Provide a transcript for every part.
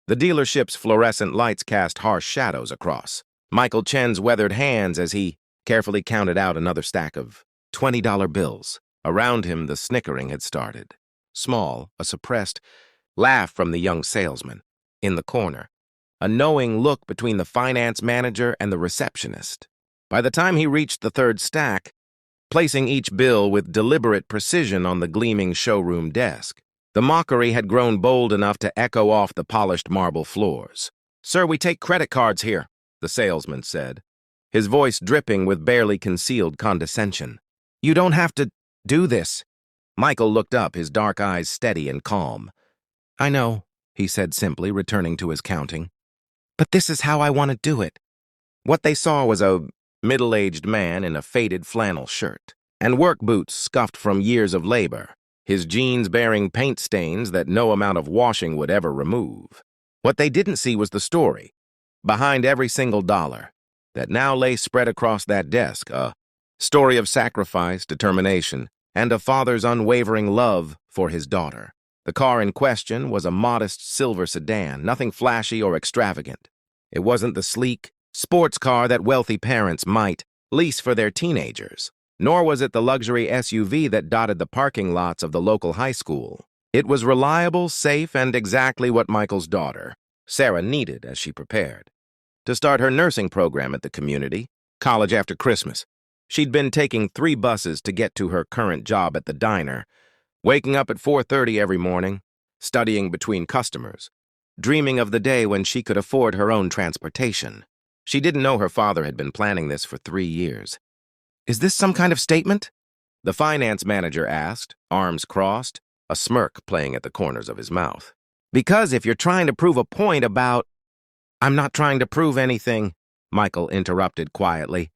The dealership's fluorescent lights cast harsh shadows across Michael Chen's weathered hands as he carefully counted out another stack of $20 bills. Around him, the snickering had started. Small, a suppressed laugh from the young salesman. In the corner, a knowing look between the finance manager and the receptionist. By the time he reached the third stack, placing each bill with deliberate precision on the gleaming showroom desk, the mockery had grown bold enough to echo off the polished marble floors. "Sir, we take credit cards here," the salesman said, his voice dripping with barely concealed condescension. "You don't have to do this." Michael looked up, his dark eyes steady and calm. "I know," he said simply, returning to his counting. "But this is how I want to do it." What they saw was a middle-aged man in a faded flannel shirt and work boots scuffed from years of labor, his jeans bearing paint stains that no amount of washing would ever remove. What they didn't see was the story behind every single dollar that now lay spread across that desk, a story of sacrifice, determination, and a father's unwavering love for his daughter. The car in question was a modest silver sedan, nothing flashy or extravagant. It wasn't the sleek sports car that wealthy parents might lease for their teenagers, nor was it the luxury SUV that dotted the parking lots of the local high school. It was reliable, safe, and exactly what Michael's daughter, Sarah, needed as she prepared to start her nursing program at the community college after Christmas. She'd been taking 3 buses to get to her current job at the diner, waking up at 4:30 every morning, studying between customers, dreaming of the day when she could afford her own transportation. She didn't know her father had been planning this for 3 years. "Is this some kind of statement?" the finance manager asked, arms crossed, a smirk playing at the corners of his mouth. "Because if you're trying to prove a point about—" "I'm not trying to prove anything," Michael interrupted quietly,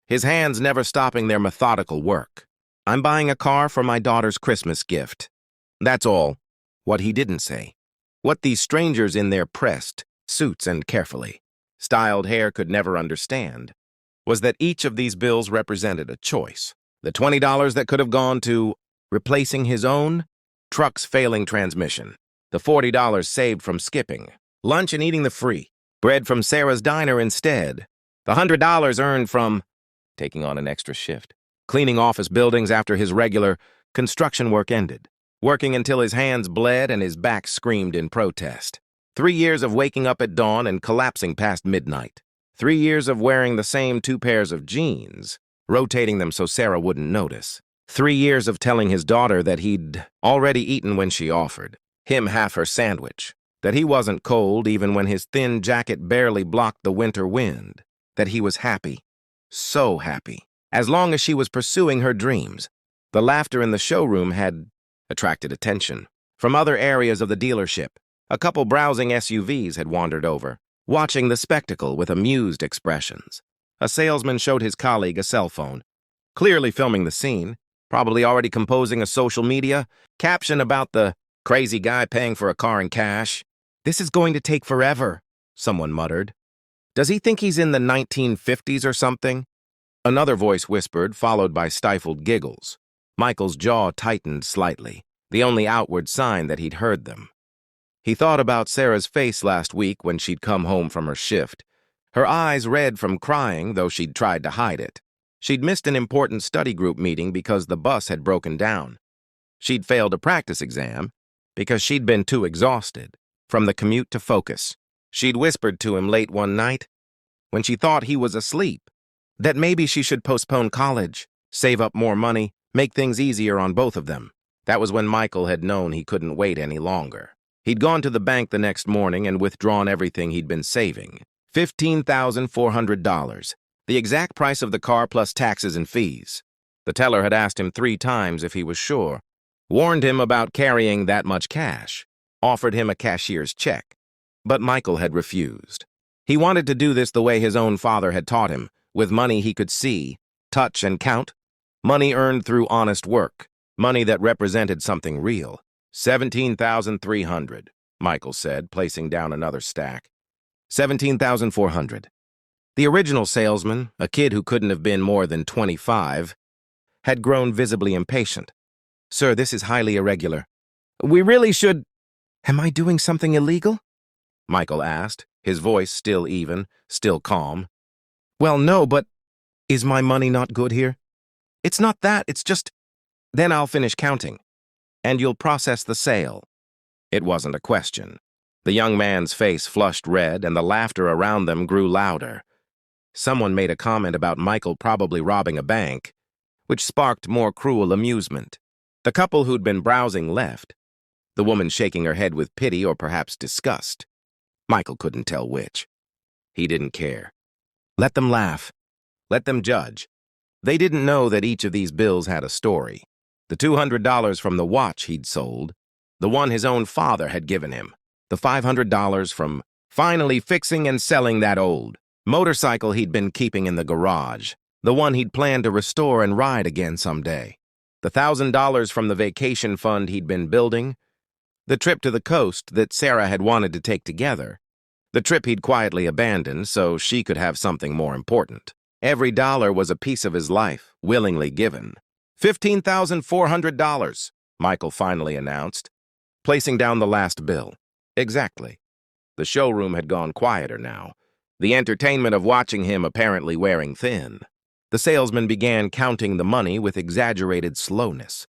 his hands never stopping their methodical work. "I'm buying a car for my daughter's Christmas gift. That's all." What he didn't say, what these strangers in their pressed suits and carefully styled hair could never understand, was that each of these bills represented a choice. The $20 that could have gone to replacing his own truck's failing transmission, the $40 saved from skipping lunch and eating the free bread from Sarah's diner instead, the $100 earned from taking on an extra shift, cleaning office buildings after his regular construction work ended, working until his hands bled and his back screamed in protest. 3 years of waking up at dawn and collapsing past midnight. 3 years of wearing the same 2 pairs of jeans, rotating them so Sarah wouldn't notice. 3 years of telling his daughter that he'd already eaten when she offered him half her sandwich, that he wasn't cold even when his thin jacket barely blocked the winter wind, that he was happy, so happy, as long as she was pursuing her dreams. The laughter in the showroom had attracted attention from other areas of the dealership. A couple browsing SUVs had wandered over, watching the spectacle with amused expressions. A salesman showed his colleague a cell phone, clearly filming the scene, probably already composing a social media caption about the crazy guy paying for a car in cash. "This is going to take forever," someone muttered. "Does he think he's in the 1950s or something?" Another voice whispered, followed by stifled giggles. Michael's jaw tightened slightly, the only outward sign that he'd heard them. He thought about Sarah's face last week when she'd come home from her shift, her eyes red from crying, though she'd tried to hide it. She'd missed an important study group meeting because the bus had broken down. She'd failed a practice exam because she'd been too exhausted from the commute to focus. She'd whispered to him late one night, when she thought he was asleep, that maybe she should postpone college, save up more money, make things easier on both of them. That was when Michael had known he couldn't wait any longer. He'd gone to the bank the next morning and withdrawn everything he'd been saving. $15,400, the exact price of the car plus taxes and fees. The teller had asked him 3 times if he was sure, warned him about carrying that much cash, offered him a cashier's check. But Michael had refused. He wanted to do this the way his own father had taught him, with money he could see, touch, and count. Money earned through honest work, money that represented something real. $17,300, Michael said, placing down another stack. $17,400. The original salesman, a kid who couldn't have been more than 25, had grown visibly impatient. "Sir, this is highly irregular. We really should—" "Am I doing something illegal?" Michael asked, his voice still even, still calm. Well, no, but is my money not good here? It's not that, it's just... Then I'll finish counting, and you'll process the sale. It wasn't a question. The young man's face flushed red, and the laughter around them grew louder. Someone made a comment about Michael probably robbing a bank, which sparked more cruel amusement. The couple who'd been browsing left, the woman shaking her head with pity or perhaps disgust. Michael couldn't tell which. He didn't care. Let them laugh. Let them judge. They didn't know that each of these bills had a story. The $200 from the watch he'd sold, the one his own father had given him, the $500 from finally fixing and selling that old motorcycle he'd been keeping in the garage, the one he'd planned to restore and ride again someday, the $1,000 from the vacation fund he'd been building, the trip to the coast that Sarah had wanted to take together, the trip he'd quietly abandoned so she could have something more important. Every dollar was a piece of his life, willingly given. $15,400, Michael finally announced, placing down the last bill. Exactly. The showroom had gone quieter now, the entertainment of watching him apparently wearing thin. The salesman began counting the money with exaggerated slowness,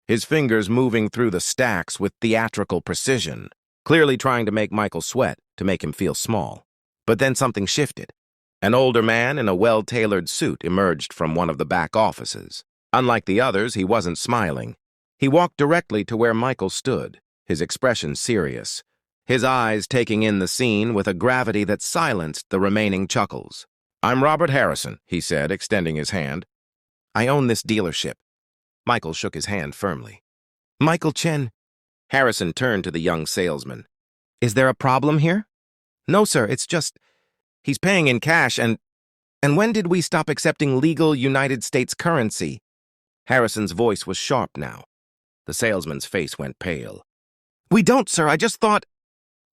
his fingers moving through the stacks with theatrical precision, clearly trying to make Michael sweat, to make him feel small. But then something shifted. An older man in a well-tailored suit emerged from one of the back offices. Unlike the others, he wasn't smiling. He walked directly to where Michael stood, his expression serious, his eyes taking in the scene with a gravity that silenced the remaining chuckles. I'm Robert Harrison, he said, extending his hand. I own this dealership. Michael shook his hand firmly. Michael Chen. Harrison turned to the young salesman. Is there a problem here? No, sir, it's just... He's paying in cash and when did we stop accepting legal United States currency? Harrison's voice was sharp now. The salesman's face went pale. We don't, sir, I just thought...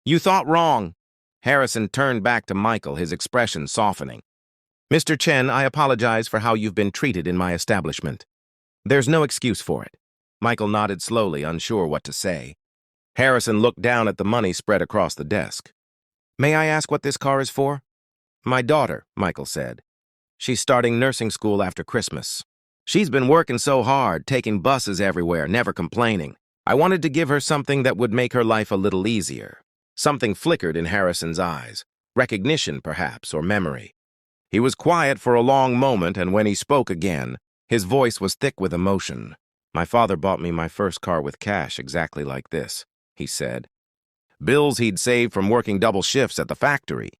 You thought wrong. Harrison turned back to Michael, his expression softening. Mr. Chen, I apologize for how you've been treated in my establishment. There's no excuse for it. Michael nodded slowly, unsure what to say. Harrison looked down at the money spread across the desk. May I ask what this car is for? My daughter, Michael said. She's starting nursing school after Christmas. She's been working so hard, taking buses everywhere, never complaining. I wanted to give her something that would make her life a little easier. Something flickered in Harrison's eyes. Recognition, perhaps, or memory. He was quiet for a long moment, and when he spoke again, his voice was thick with emotion. My father bought me my first car with cash exactly like this, he said. Bills he'd saved from working double shifts at the factory.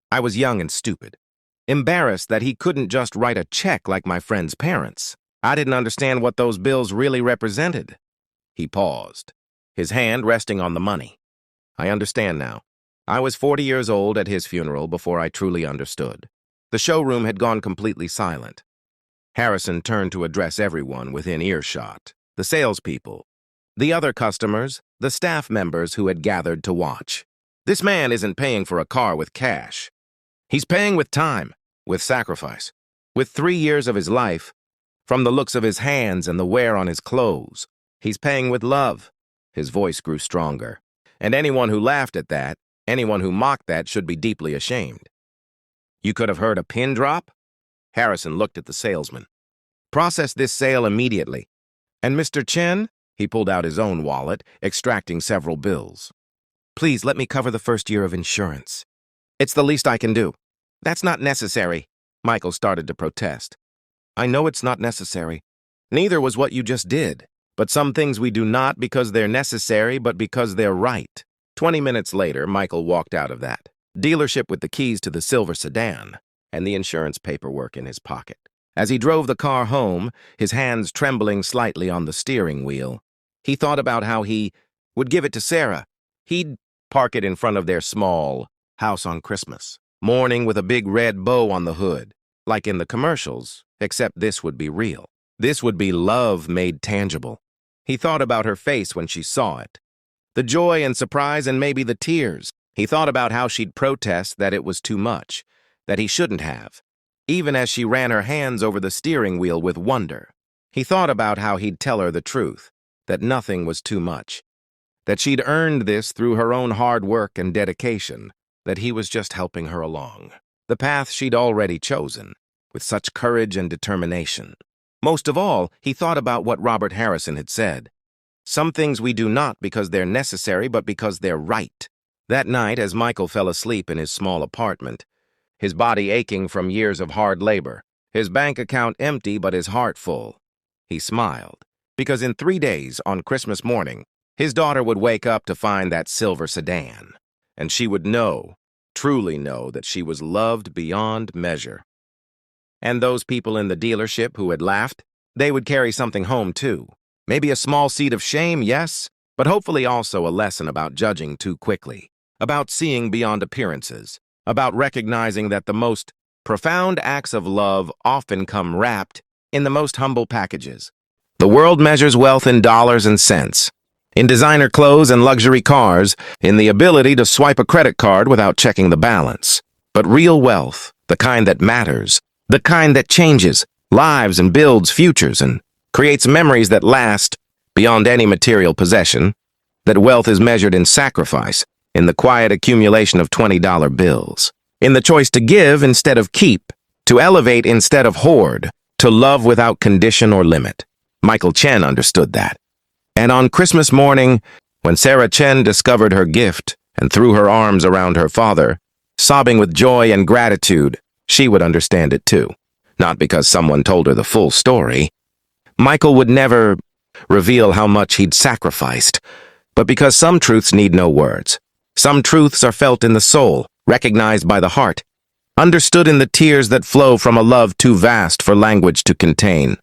I was young and stupid. Embarrassed that he couldn't just write a check like my friend's parents. I didn't understand what those bills really represented. He paused, his hand resting on the money. I understand now. I was 40 years old at his funeral before I truly understood. The showroom had gone completely silent. Harrison turned to address everyone within earshot, the salespeople, the other customers, the staff members who had gathered to watch. This man isn't paying for a car with cash. He's paying with time, with sacrifice, with 3 years of his life. From the looks of his hands and the wear on his clothes, he's paying with love. His voice grew stronger. And anyone who laughed at that, anyone who mocked that should be deeply ashamed. You could have heard a pin drop? Harrison looked at the salesman. Process this sale immediately. And Mr. Chen? He pulled out his own wallet, extracting several bills. Please let me cover the first year of insurance. It's the least I can do. That's not necessary. Michael started to protest. I know it's not necessary. Neither was what you just did. But some things we do not because they're necessary, but because they're right. 20 minutes later, Michael walked out of that dealership with the keys to the silver sedan and the insurance paperwork in his pocket. As he drove the car home, his hands trembling slightly on the steering wheel, he thought about how he would give it to Sarah. He'd park it in front of their small house on Christmas morning with a big red bow on the hood, like in the commercials, except this would be real. This would be love made tangible. He thought about her face when she saw it. The joy and surprise and maybe the tears. He thought about how she'd protest that it was too much, that he shouldn't have, even as she ran her hands over the steering wheel with wonder. He thought about how he'd tell her the truth, that nothing was too much. that she'd earned this through her own hard work and dedication, that he was just helping her along. The path she'd already chosen, with such courage and determination. Most of all, he thought about what Robert Harrison had said. Some things we do not because they're necessary, but because they're right. That night, as Michael fell asleep in his small apartment, his body aching from years of hard labor, his bank account empty but his heart full, he smiled, because in 3 days, on Christmas morning, his daughter would wake up to find that silver sedan, and she would know, truly know, that she was loved beyond measure. And those people in the dealership who had laughed, they would carry something home too. Maybe a small seed of shame, yes, but hopefully also a lesson about judging too quickly, about seeing beyond appearances, about recognizing that the most profound acts of love often come wrapped in the most humble packages. The world measures wealth in dollars and cents, in designer clothes and luxury cars, in the ability to swipe a credit card without checking the balance. But real wealth, the kind that matters, the kind that changes lives and builds futures and creates memories that last beyond any material possession, that wealth is measured in sacrifice, in the quiet accumulation of $20 bills, in the choice to give instead of keep, to elevate instead of hoard, to love without condition or limit. Michael Chen understood that. And on Christmas morning, when Sarah Chen discovered her gift and threw her arms around her father, sobbing with joy and gratitude, she would understand it too. Not because someone told her the full story. Michael would never reveal how much he'd sacrificed, but because some truths need no words. Some truths are felt in the soul, recognized by the heart, understood in the tears that flow from a love too vast for language to contain.